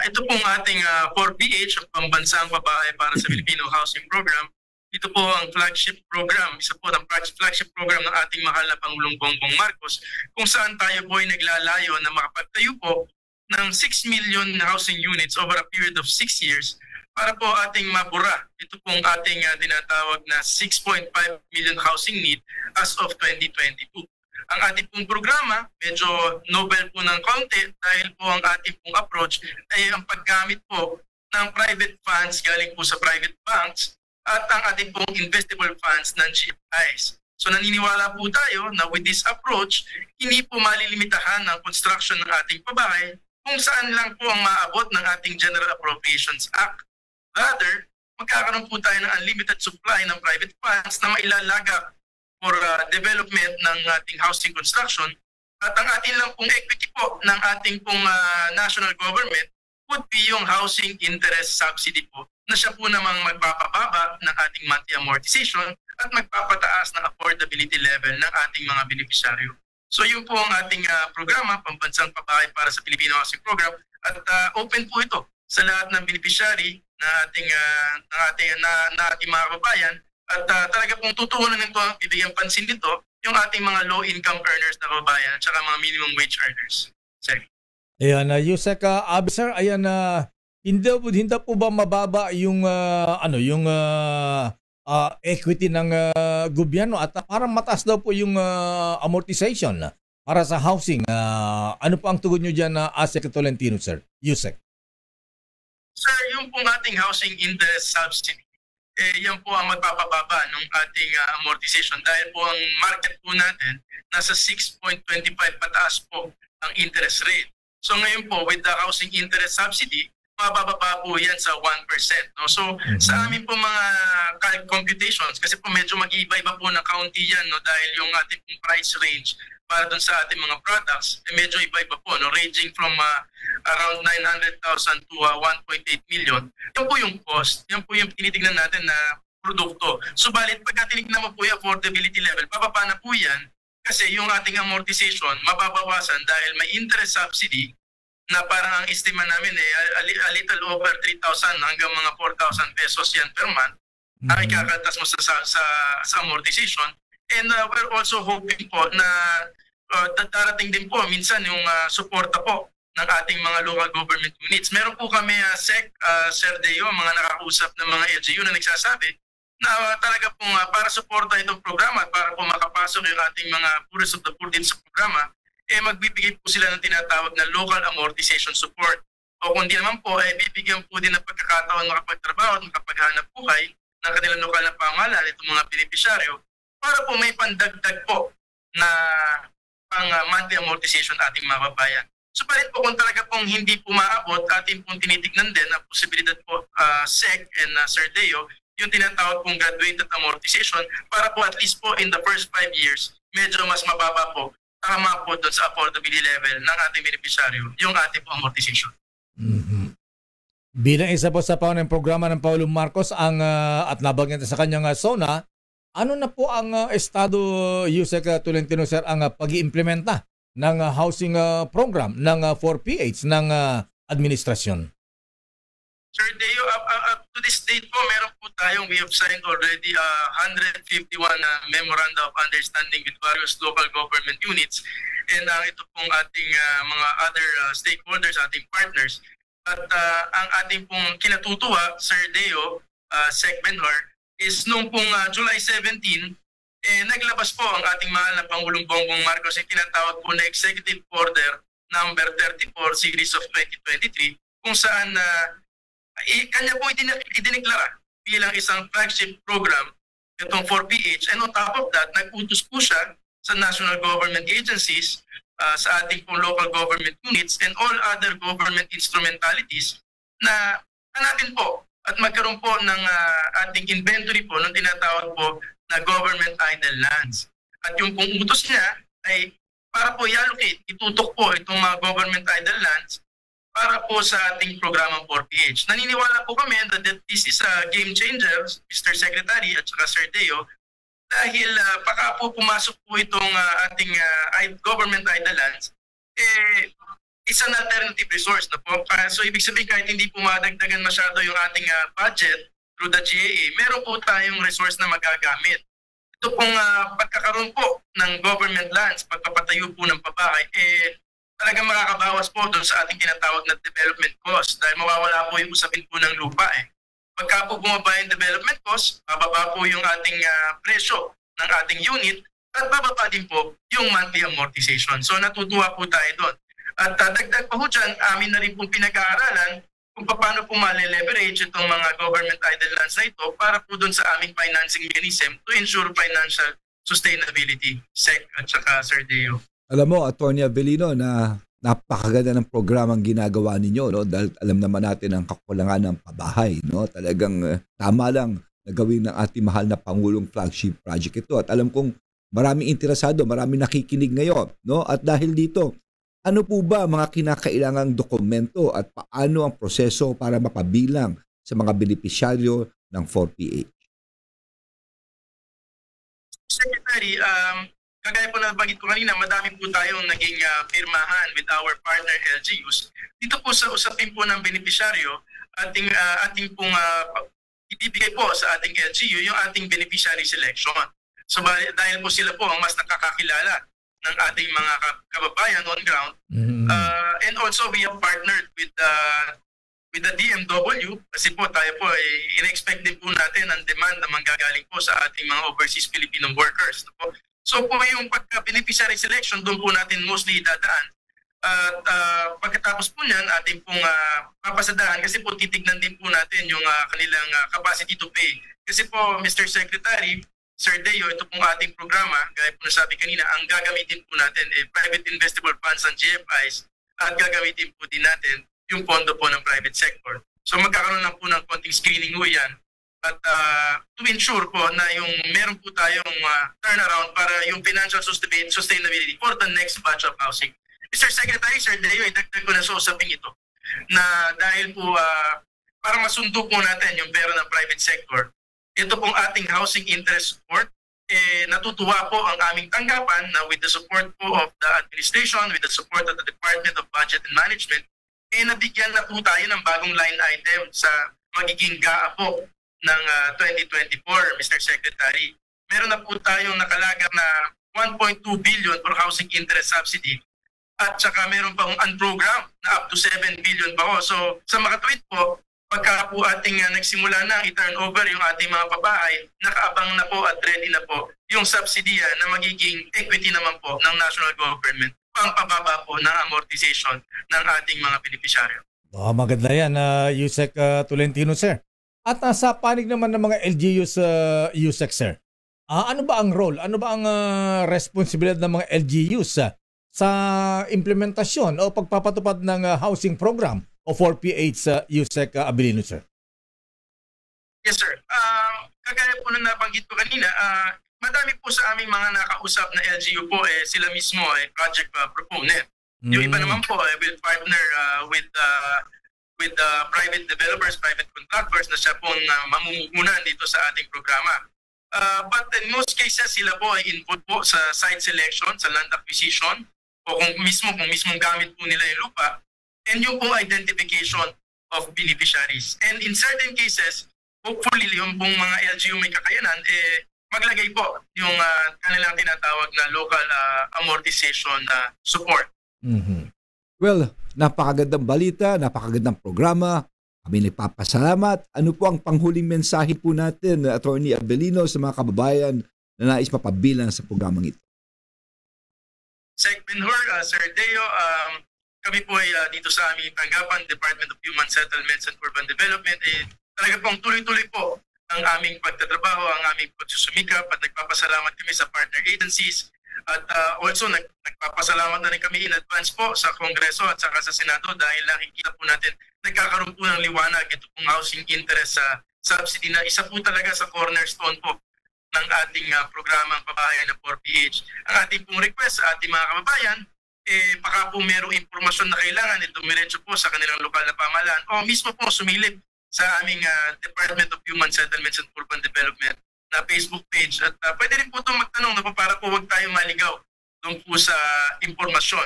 ito pong ating 4PH, pambansang pabahay para sa Filipino Housing Program. Ito po ang flagship program, isa po ang flagship program ng ating mahal na Pangulong Bongbong Marcos, kung saan tayo po ay naglalayo na makapagtayo po ng 6 million housing units over a period of 6 years para po ating mabura. Ito pong ating tinatawag na 6.5 million housing need as of 2022. Ang ating pong programa, medyo novel po ng konti dahil po ang ating pong approach ay ang paggamit po ng private funds galing po sa private banks at ang ating pong investable funds ng GFIs. So naniniwala po tayo na with this approach, hindi po malilimitahan ng construction ng ating pabahay kung saan lang po ang maabot ng ating General Appropriations Act. Rather, magkakaroon po tayo ng unlimited supply ng private funds na mailalagak for development ng ating housing construction, at ang ating lang pong equity po ng ating pong national government would be yung housing interest subsidy po na siya po namang magpapababa ng ating monthly amortization at magpapataas ng affordability level ng ating mga beneficiaryo. So yun po ang ating programa, Pambansang Pabahay para sa Filipino Housing Program, at open po ito sa lahat ng beneficiary na ating mga kababayan. At talaga pong tutuunan nito, bibigyan pansin dito, yung ating mga low-income earners na kababayan at saka mga minimum wage earners. Sige. Ayan, Yusek Abisar, ayan, hindi po ba mababa yung equity ng gobyerno at parang mataas daw po yung amortization para sa housing. Ano po ang tugon nyo dyan, Asek Tolentino, sir? Yusek. Sir, yung pong ating housing interest subsidy, yan po ang magpapababa ng ating amortization dahil po ang market po natin nasa 6.25 pataas po ang interest rate. So ngayon po with the housing interest subsidy, mabababa po yan sa 1%. No? So sa amin po mga computations, kasi po medyo mag-iiba-iba po ng county yan, no? Dahil yung ating price range para dun sa ating mga products, medyo iba-iba po, no? Ranging from around 900,000 to 1.8 million. Yan po yung cost. Yan po yung tinitignan natin na produkto. Subalit, pagka tinignan mo po yung affordability level, bababa na po yan kasi yung ating amortization mababawasan dahil may interest subsidy na parang ang estima namin a little over 3,000 hanggang mga 4,000 pesos yan per month ang ikakatas mo sa amortization. And we're also hoping po na darating din po minsan yung suporta po ng ating mga local government units. Meron po kami, Sir Deo, mga nakausap ng mga LGU na nagsasabi na talaga pong para suporta itong programa at para po makapasok yung ating mga poorest of the poor din sa programa, magbibigay po sila ng tinatawag na local amortization support. O kung di naman po, bibigyan po din ng pagkakataon makapagtrabaho at makapaghanap buhay ng kanilang lokal na pamahalaan itong mga beneficiaryo para po may pandagdag po na pang monthly amortization ating mga babayan. So palit po kung talaga pong hindi po maabot, ating pong tinitignan din ang posibilidad po, SEC and Sir Deo, yung tinatawag pong graduated amortization para po at least po in the first 5 years, medyo mas mababa po, tama po doon sa affordability level ng ating beneficiaryo, yung ating po amortization. Bilang isa po sa ng programa ng Pangulong Marcos at nabanggit sa kanyang SONA, ano na po ang estado, Yusek Tolentino, sir, ang pag-iimplementa ng housing program ng 4PH ng administrasyon? Sir Deo, up to this date po, meron po tayong, we have signed already 151 memoranda of understanding with various local government units, and ito pong ating mga other stakeholders, ating partners. At ang ating pong kinatutuwa, Sir Deo, Sec Benhar, is nung pong July 17, naglabas po ang ating mahal na Pangulong Bongbong Marcos yung tinatawag po na Executive Order number 34 series of 2023, kung saan kanya po idineklara bilang isang flagship program itong 4PH, and on top of that, nag-utos po siya sa national government agencies, sa ating pong local government units and all other government instrumentalities na hanapin po at magkaroon po ng ating inventory po ng tinatawag po na government idle lands. At yung pong utos niya ay para po i-allocate, itutok po itong mga government idle lands para po sa ating programang 4PH. Naniniwala po kami that this is a game changer, Mr. Secretary at saka Sir Deo, dahil baka po pumasok po itong ating government idle lands, it's an alternative resource na po. So ibig sabihin kahit hindi po madagdagan masyado yung ating budget through the GAA, meron po tayong resource na magagamit. Ito pong pagkakaroon po ng government lands, pagpapatayo po ng pabahay, talagang makakabawas po doon sa ating tinatawag na development cost dahil mawawala po yung usapin po ng lupa. Pagka po bumaba yung development cost, bababa po yung ating presyo ng ating unit at bababa din po yung monthly amortization. So natutuwa po tayo doon. At dagdag pa po dyan, amin na rin pong pinag-aaralan kung paano po ma-leverage itong mga government idle lands na ito para po doon sa aming financing mechanism to ensure financial sustainability, SEC at saka Sir Deo. Alam mo, Atty. Avelino, na napakaganda ng programang ginagawa ninyo, no? Dahil alam naman natin ang kakulangan ng pabahay, no? Talagang tama lang na gawin ng ating mahal na Pangulong flagship project ito. At alam kong maraming interesado, maraming nakikinig ngayon, no? At dahil dito, ano po ba mga kinakailangang dokumento at paano ang proseso para mapabilang sa mga benepisyaryo ng 4PH? Secretary, kagaya po na nabanggit ko kanina, madami po tayong naging pirmahan with our partner LGUs. Dito po sa usapin po ng benepisyaryo, ating pong ibibigay po sa ating LGU yung ating beneficiary selection. So dahil po sila po ang mas nakakakilala ng ating mga kababayan on ground. And also we have partnered with the DMW kasi po tayo po in-expect din po natin ang demand na manggagaling po sa ating mga overseas Filipino workers. So po yung pagka-beneficiary selection, doon po natin mostly dadaan. At pagkatapos po niyan, ating pong papasadahan kasi po titignan din po natin yung kanilang capacity to pay. Kasi po, Mr. Secretary, Sir Deo, ito pong ating programa, gaya po nasabi kanina, ang gagamitin po natin private investable funds and GFIs at gagamitin po din natin yung pondo po ng private sector. So magkakaroon lang po ng konting screening po yan. At to ensure po na yung meron po tayong turnaround para yung financial sustainability for the next batch of housing. Mr. Secretary, Sir Deo, idagdag ko na sa usapin ito na dahil po para masundo po natin yung pera ng private sector, ito pong ating housing interest support, natutuwa po ang aming tanggapan na with the support po of the administration, with the support of the Department of Budget and Management, nabigyan na po tayo ng bagong line item sa magiging GAA po ng 2024, Mr. Secretary. Meron na po tayong nakalagak na 1.2 billion for housing interest subsidy at saka meron pa unprogram na up to 7 billion pa po. So sa makatwid po, pagka po ating nagsimula na i-turn over yung ating mga pabahay, nakaabang na po at ready na po yung subsidy na magiging equity naman po ng national government pang pababa po ng amortization ng ating mga beneficiaryo. Maganda yan, Yusek Tolentino, sir. At sa panig naman ng mga LGUs, Yusek, sir, ano ba ang role, ano ba ang responsibilidad ng mga LGUs sa implementasyon o pagpapatupad ng housing program o 4PH, Yusek Avelino, sir? Yes, sir. Kagaya po na nabanggit ko kanina, madami po sa aming mga nakausap na LGU po, sila mismo project proponent. Yung iba naman po will partner with private developers, private contractors na siya pong mamumuhunan dito sa ating programa. But in most cases, sila po ay involved po sa site selection, sa land acquisition, o kung mismong gamit po nila yung lupa, and yung pong identification of beneficiaries. And in certain cases, hopefully yung pong mga LGU may kakayanan, maglagay po yung kanilang tinatawag na local amortization support. Mhm. Well, napakagandang balita, napakagandang programa. Kami nagpapasalamat. Ano po ang panghuling mensahe po natin, Attorney Abelino, sa mga kababayan na nais mapabilang sa programang ito? Sec. Benhur, Sir Deo, kami po ay dito sa aming tanggapan, Department of Human Settlements and Urban Development, talaga pong tuloy-tuloy po ang aming pagtatrabaho, ang aming pagsusumikap at nagpapasalamat kami sa partner agencies. At also nagpapasalamat na rin kami in advance po sa Kongreso at saka sa Senado dahil nakikita po natin nagkakaroon po ng liwanag ito pong housing interest sa subsidy na isa po talaga sa cornerstone po ng ating programang Pabahayan na 4PH. Ang ating pong request sa ating mga kababayan, baka po merong impormasyon na kailangan, dumiretso po sa kanilang lokal na pamahalaan o mismo po sumilip sa aming Department of Human Settlements and Urban Development na Facebook page. At pwede rin po itong magtanong na para po huwag tayong maligaw doon po sa impormasyon.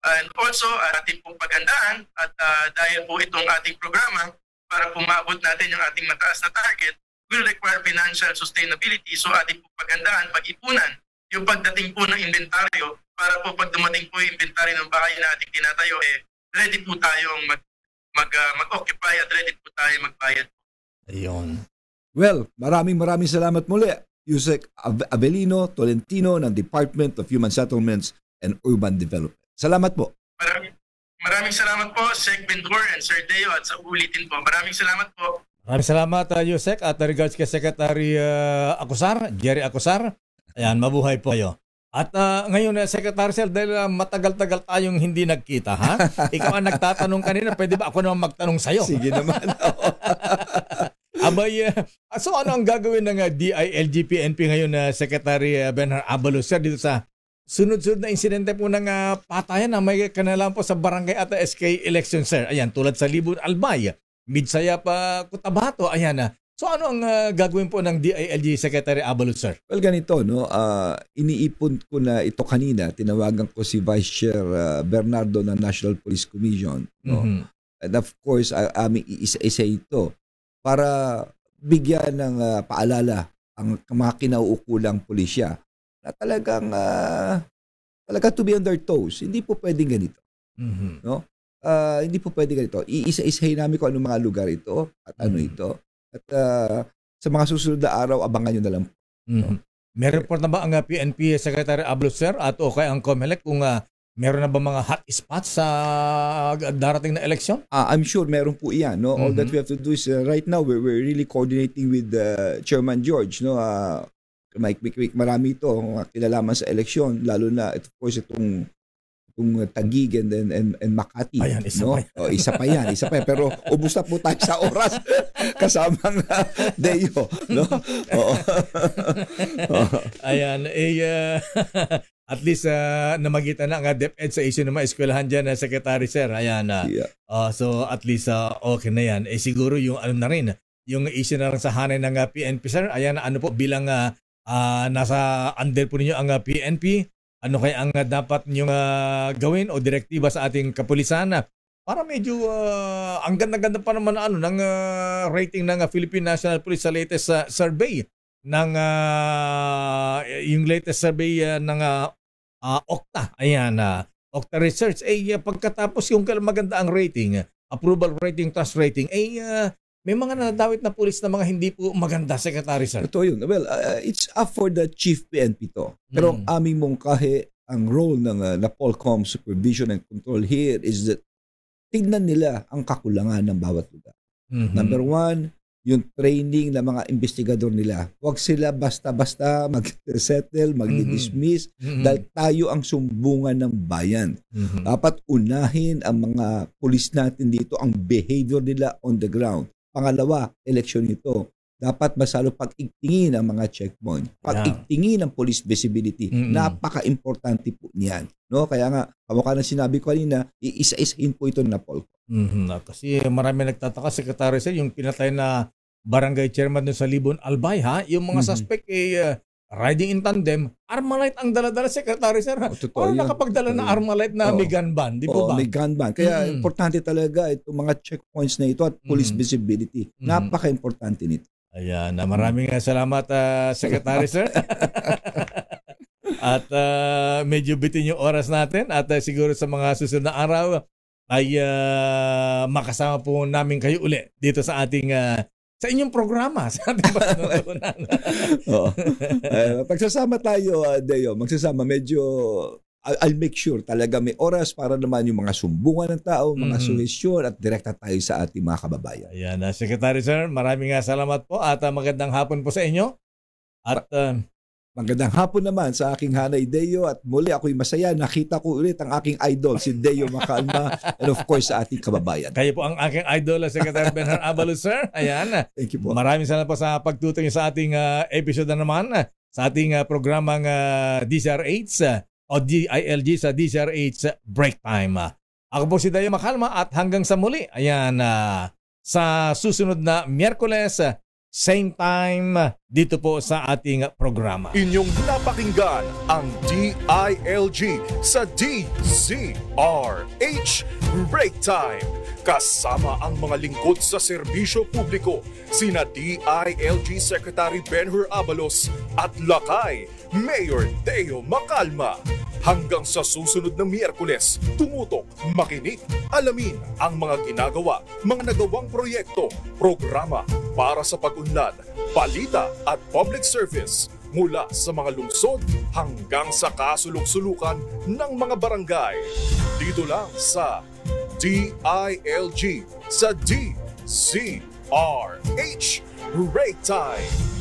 And also, ating pong pagandaan at dahil po itong ating programa para po maabot natin yung ating mataas na target will require financial sustainability. So ating pong pagandaan, pag-ipunan, yung pagdating po ng inventaryo para po pag dumating po yung inventaryo ng bahay na ating tinatayo, ready po tayong mag-occupy at ready po tayo magbayad. Ayun. Well, maraming salamat muli, Yusek Abelino Tolentino ng Department of Human Settlements and Urban Development. Salamat po. Maraming salamat po, Sec. Benhur and Sir Deo, at sa ulitin po. Maraming salamat po. Maraming salamat, Yusek, at regards kay Secretary Acosar, Jerry Acosar. Ayan, mabuhay po kayo. At ngayon, Secretary Sir, dahil matagal-tagal tayong hindi nagkita, ha? Ikaw ang nagtatanong kanina, pwede ba ako naman magtanong sa'yo? Sige naman. Abay, so ano ang gagawin ng DILG-PNP ngayon na Secretary Bernard Abalos, sir, dito sa sunod-sunod na insidente po ng patayan na may kanalang po sa barangay at SK election, sir? Ayan, tulad sa Libon Albay, Midsaya pa Cotabato, ayan na. So ano ang gagawin po ng DILG Secretary Abalos, sir? Well, ganito, no? Iniipon ko na ito kanina. Tinawagan ko si Vice Chair Bernardo ng National Police Commission. No? Mm-hmm. And of course, aming isa-isa ito para bigyan ng paalala ang mga kinauukulang pulisya na talagang to be on their toes. Hindi po pwedeng ganito. Mm-hmm. No? Hindi po pwedeng ganito. Iisa-isahin namin kung anong mga lugar ito at ano ito. At sa mga susunod na araw, abangan nyo na lang. Mm-hmm. May report na ba ang PNP Secretary Abalos, sir, at okay ang COMELEC kung meron na ba mga hot spots sa darating na eleksyon? I'm sure meron po iyan. No? All that we have to do is right now, we're really coordinating with Chairman George. No? Mike, marami ito kinalaman sa eleksyon, lalo na, of course, itong Taguig and Makati. Ayan, isa no? pa. Isa pa yan. Pero ubus na po tayo sa oras kasamang Deo. No? Ayan, at least namagitan na ang DepEd sa issue ng mga eskwelahan dyan, Secretary Sir. Ayan, yeah. So at least okay na yan. Siguro yung ano na rin, yung issue na rin sa hanay ng PNP, sir. Ayan, ano po, bilang nasa under po ninyo ang PNP, ano kaya ang dapat nyo gawin o direktiba sa ating kapulisan para medyo ang ganda-ganda pa naman ng rating ng Philippine National Police sa latest survey ng yung latest survey ng Okta. Ayan, Okta Research. Pagkatapos yung maganda ang rating, approval rating, trust rating, may mga nadawit na pulis na mga hindi po maganda, Secretary, sir. Ito yun. Well, it's up for the Chief PNP to. Pero ang aming mungkahi, ang role ng NAPOLCOM Supervision and Control here is that tignan nila ang kakulangan ng bawat lugar. Mm-hmm. Number one, yung training ng mga investigador nila. Huwag sila basta-basta mag-settle, mag-dismiss, dahil tayo ang sumbungan ng bayan. Mm-hmm. Dapat unahin ang mga pulis natin dito, ang behavior nila on the ground. Pangalawa, eleksyon ito. Dapat masalo pag-igtingin ang mga checkpoint. Pag-igtingin ang police visibility. Napaka-importante po niyan. No? Kaya nga, kamukha na sinabi ko kanina, iisa-isahin po ito na POLCOM. Kasi marami nagtataka, Secretary Sir, yung pinatay na barangay chairman dun sa Libon Albay, ha? Yung mga suspect riding in tandem, Armalite ang dala-dala, Secretary Sir. Totoo yan. Nakapagdala na Armalite na may gun ban, di po ba? May gun ban. Kaya importante talaga itong mga checkpoints na ito at police visibility. Napaka-importante nito. Ayan, maraming salamat Secretary Sir. At medyo bitin yung oras natin at siguro sa mga susunod na araw ay makasama po namin kayo uli dito sa ating sa inyong programa, sa ating patutunan. Pagsasama tayo, Deo, medyo I'll make sure talaga may oras para naman yung mga sumbungan ng tao, mga suhestyon at direkta tayo sa ating mga kababayan. Ayan, Secretary Sir, maraming salamat po at magandang hapon po sa inyo. At magandang hapon naman sa aking Hanay Deo at muli ako'y masaya. Nakita ko ulit ang aking idol, si Deo Macalma and of course sa ating kababayan. Kayo po ang aking idol, Secretary Benhur Abalos, Sir. Ayan. Thank you po. Maraming salamat po sa pagtutok sa ating episode na naman sa ating programang DCRH o DILG sa DCRH Break Time. Ako po si Deo Macalma at hanggang sa muli. Ayan, sa susunod na Miyerkules, same time dito po sa ating programa. Inyong napakinggan ang DILG sa DZRH Break Time. Kasama ang mga lingkod sa serbisyo publiko, sina DILG Secretary Benhur Abalos at Lakay Mayor Deo Macalma. Hanggang sa susunod na Miyerkules, tumutok, makinig, alamin ang mga ginagawa, mga nagawang proyekto, programa para sa pag-unlad, balita at public service mula sa mga lungsod hanggang sa kasulok-sulukan ng mga barangay. Dito lang sa DILG sa DZRH Break Time.